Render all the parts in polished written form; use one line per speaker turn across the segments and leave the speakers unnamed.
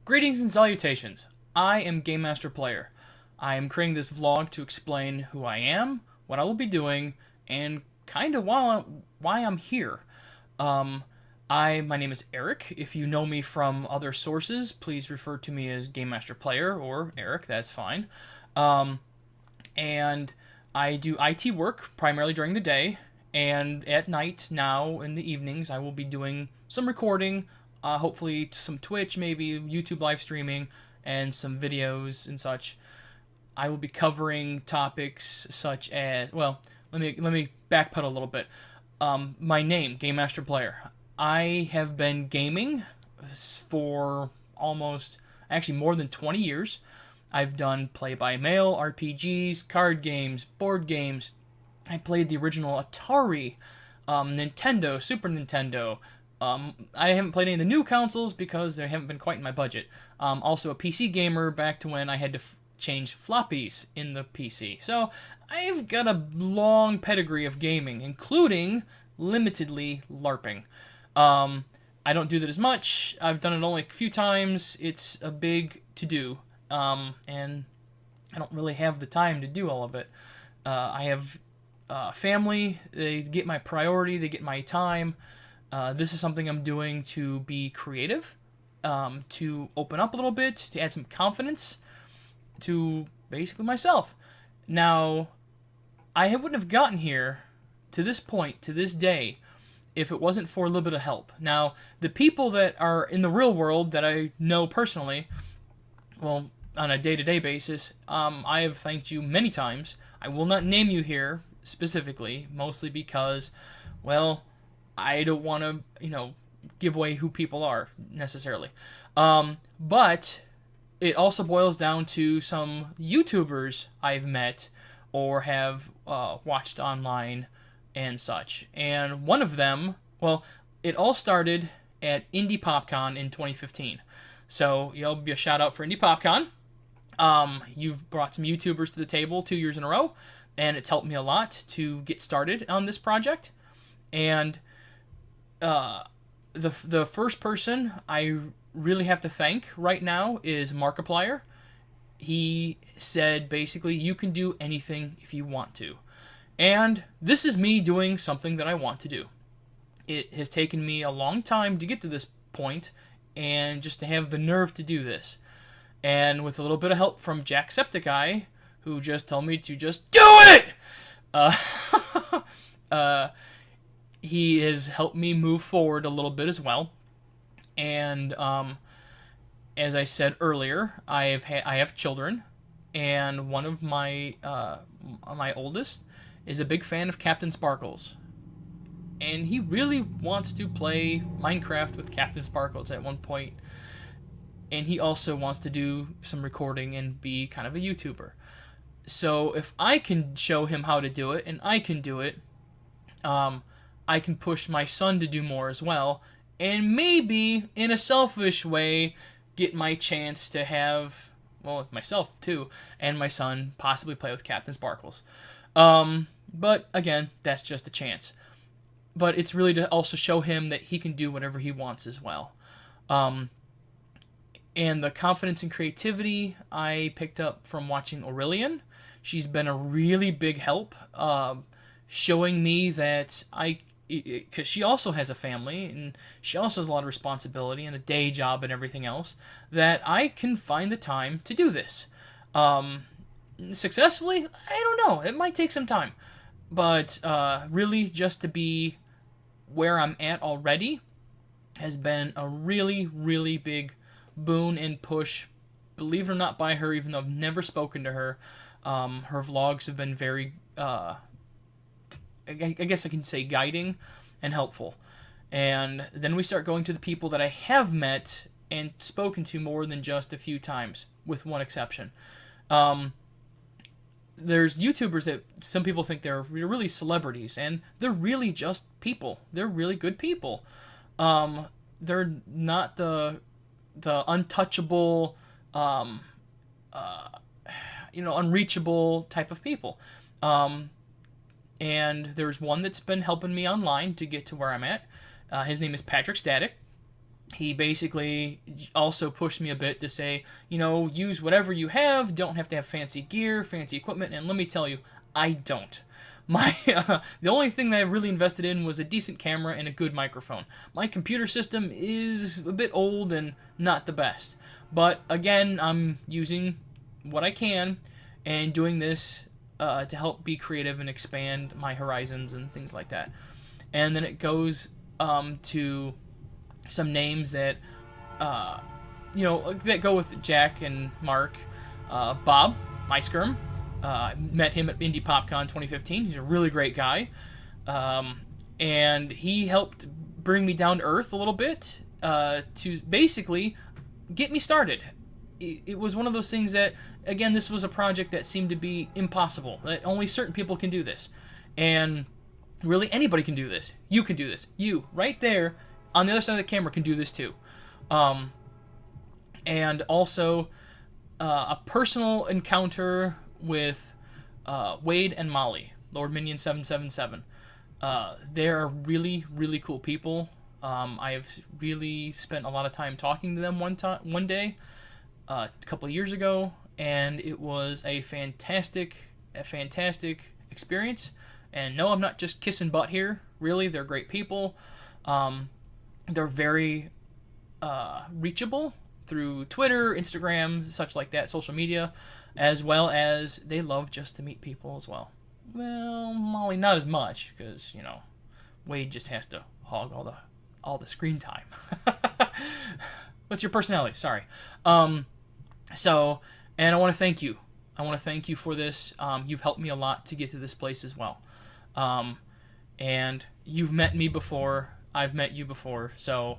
Greetings and salutations. I am Game Master Player. I am creating this vlog to explain who I am, what I will be doing, and kind of why I'm here. My name is Eric. If you know me from other sources, please refer to me as Game Master Player or Eric. That's fine. And I do IT work primarily during the day, and at night now in the evenings I will be doing some recording, hopefully some Twitch, maybe YouTube live streaming, and some videos and such. I will be covering topics such as, well, let me backpedal a little bit. My name, Game Master Player. I have been gaming for actually more than 20 years. I've done play-by-mail, RPGs, card games, board games. I played the original Atari, Nintendo, Super Nintendo. I haven't played any of the new consoles because they haven't been quite in my budget. Also a PC gamer back to when I had to change floppies in the PC. So I've got a long pedigree of gaming, including limitedly LARPing. I don't do that as much. I've done it only a few times. It's a big to-do. And I don't really have the time to do all of it. I have family. They get my priority. They get my time. This is something I'm doing to be creative, to open up a little bit, to add some confidence to basically myself. Now, I wouldn't have gotten here to this point, to this day, if it wasn't for a little bit of help. Now, the people that are in the real world that I know personally, well, on a day-to-day basis, I have thanked you many times. I will not name you here specifically, mostly because, well, I don't want to, give away who people are necessarily. But it also boils down to some YouTubers I've met or have watched online and such. And one of them, well, it all started at Indie PopCon in 2015. So, be a shout out for Indie PopCon. You've brought some YouTubers to the table 2 years in a row, and it's helped me a lot to get started on this project. And the first person I really have to thank right now is Markiplier. He said basically, you can do anything if you want to. And this is me doing something that I want to do. It has taken me a long time to get to this point, and just to have the nerve to do this. And with a little bit of help from Jacksepticeye, who just told me to just do it! He has helped me move forward a little bit as well. And as I said earlier, I have children, and one of my oldest is a big fan of Captain Sparkles. And he really wants to play Minecraft with Captain Sparkles at one point. And he also wants to do some recording and be kind of a YouTuber. So if I can show him how to do it, and I can do it, I can push my son to do more as well. And maybe, in a selfish way, get my chance to have, well, myself too, and my son possibly play with Captain Sparkles. But again, that's just a chance. But it's really to also show him that he can do whatever he wants as well. And the confidence and creativity I picked up from watching Aurelian. She's been a really big help, showing me that because she also has a family, and she also has a lot of responsibility and a day job and everything else, that I can find the time to do this. Successfully? I don't know. It might take some time. But really, just to be where I'm at already has been a really, really big boon and push, believe it or not, by her, even though I've never spoken to her. Her vlogs have been very, I guess I can say, guiding and helpful. And then we start going to the people that I have met and spoken to more than just a few times, with one exception. There's YouTubers that some people think they're really celebrities, and they're really just people. They're really good people. They're not the untouchable, unreachable type of people. And there's one that's been helping me online to get to where I'm at. His name is Patrick Static. he basically also pushed me a bit to say, use whatever you have, don't have to have fancy gear, fancy equipment, and let me tell you, I don't. The only thing that I really invested in was a decent camera and a good microphone. My computer system is a bit old and not the best. But again, I'm using what I can and doing this to help be creative and expand my horizons and things like that. And then it goes to some names that that go with Jack and Mark. Bob Myskirm. Met him at Indie PopCon 2015. He's a really great guy. And he helped bring me down to earth a little bit to basically get me started. It was one of those things that, again, this was a project that seemed to be impossible. That only certain people can do this. And really, anybody can do this. You can do this. You, right there, on the other side of the camera, can do this too. And also, a personal encounter with Wade and Molly, Lord Minion 777. They're really, really cool people. I've really spent a lot of time talking to them one day, a couple of years ago, and it was a fantastic experience. And no, I'm not just kissing butt here. Really, they're great people. They're very reachable through Twitter, Instagram, such like that, social media, as well as they love just to meet people as well. Well, Molly not as much, because, Wade just has to hog all the screen time. What's your personality? Sorry. And I want to thank you. I want to thank you for this. You've helped me a lot to get to this place as well. And you've met me before. I've met you before. So,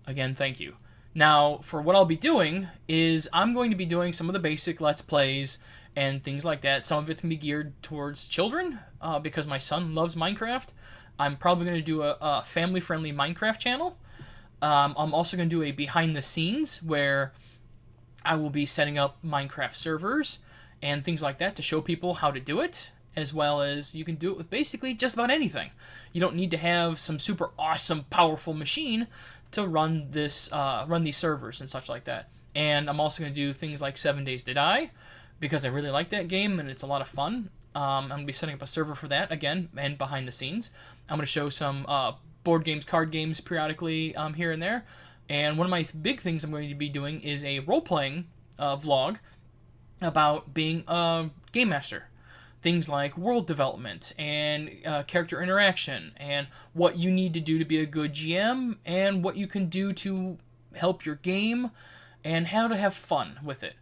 again, thank you. Now, for what I'll be doing is I'm going to be doing some of the basic Let's Plays and things like that. Some of it's going to be geared towards children because my son loves Minecraft. I'm probably going to do a family-friendly Minecraft channel. I'm also going to do a behind-the-scenes where I will be setting up Minecraft servers and things like that to show people how to do it, as well as you can do it with basically just about anything. You don't need to have some super awesome, powerful machine to run these servers and such like that. And I'm also going to do things like 7 Days to Die, because I really like that game and it's a lot of fun. I'm going to be setting up a server for that, again, and behind the scenes. I'm going to show some board games, card games periodically here and there. And one of my big things I'm going to be doing is a role-playing vlog about being a game master. Things like world development and character interaction and what you need to do to be a good GM and what you can do to help your game and how to have fun with it.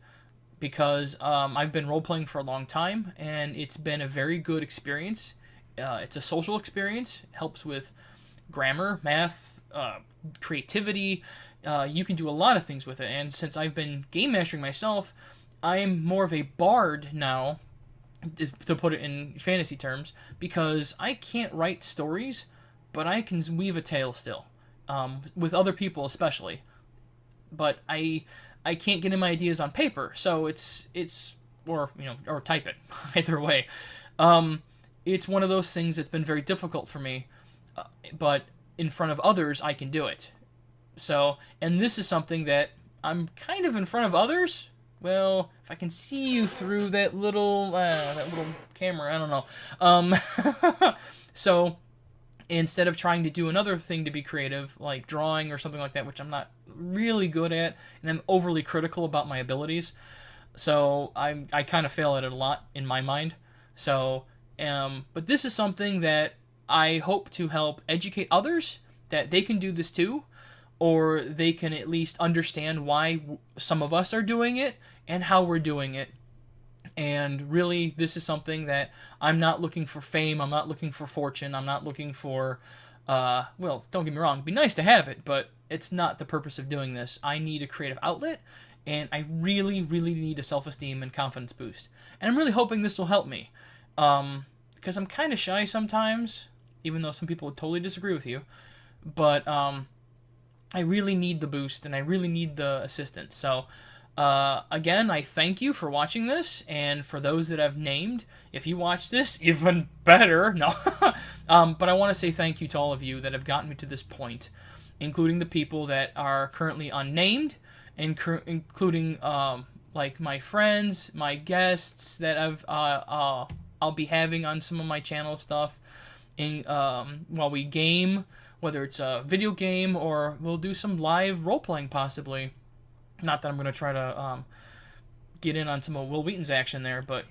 Because I've been role-playing for a long time and it's been a very good experience. It's a social experience. It helps with grammar, math, creativity. You can do a lot of things with it. And since I've been game mastering myself, I'm more of a bard now, to put it in fantasy terms, because I can't write stories, but I can weave a tale still, with other people especially. But I can't get in my ideas on paper, so it's or type it. Either way, it's one of those things that's been very difficult for me, but in front of others I can do it. So, and this is something that I'm kind of in front of others. Well, if I can see you through that little camera, I don't know. So, instead of trying to do another thing to be creative, like drawing or something like that, which I'm not really good at, and I'm overly critical about my abilities, so I kind of fail at it a lot in my mind. So, but this is something that I hope to help educate others that they can do this too, or they can at least understand why some of us are doing it and how we're doing it. And really, this is something that I'm not looking for fame, I'm not looking for fortune, I'm not looking for, well, don't get me wrong, it'd be nice to have it, but it's not the purpose of doing this. I need a creative outlet, and I really, really need a self-esteem and confidence boost. And I'm really hoping this will help me, because I'm kind of shy sometimes, even though some people would totally disagree with you, but I really need the boost, and I really need the assistance. So, again, I thank you for watching this, and for those that I've named, if you watch this, even better. No. But I want to say thank you to all of you that have gotten me to this point. including the people that are currently unnamed, and including like my friends, my guests that I'll be having on some of my channel stuff, in while we game, whether it's a video game or we'll do some live role playing possibly. Not that I'm gonna try to get in on some of Will Wheaton's action there, but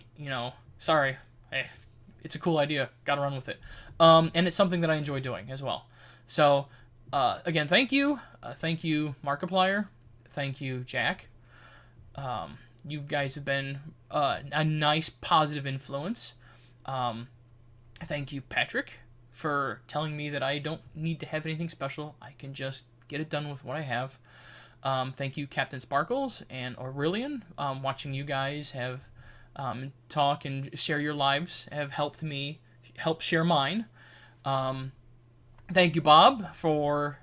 sorry, hey, it's a cool idea. Got to run with it, and it's something that I enjoy doing as well. So again, thank you, Markiplier, thank you, Jack. You guys have been a nice positive influence. Thank you, Patrick, for telling me that I don't need to have anything special. I can just get it done with what I have. Thank you, Captain Sparkles and Aurelian. Watching you guys have talk and share your lives have helped me help share mine. Thank you, Bob, for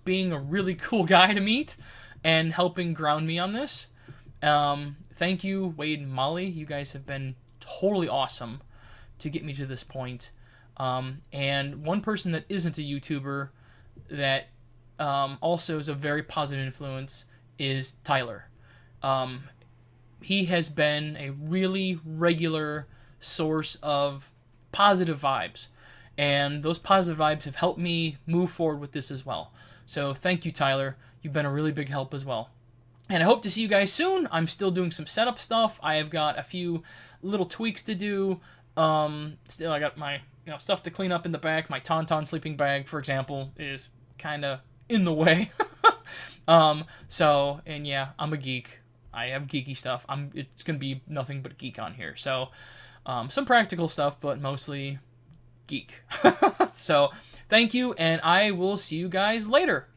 being a really cool guy to meet and helping ground me on this. Thank you, Wade and Molly. You guys have been totally awesome to get me to this point. And one person that isn't a YouTuber that also is a very positive influence is Tyler. He has been a really regular source of positive vibes, and those positive vibes have helped me move forward with this as well. So thank you, Tyler. You've been a really big help as well. And I hope to see you guys soon. I'm still doing some setup stuff. I have got a few little tweaks to do. Still, I got my stuff to clean up in the back. My Tauntaun sleeping bag, for example, is kind of in the way. And yeah, I'm a geek. I have geeky stuff. It's gonna be nothing but geek on here. So, some practical stuff, but mostly geek. So, thank you, and I will see you guys later.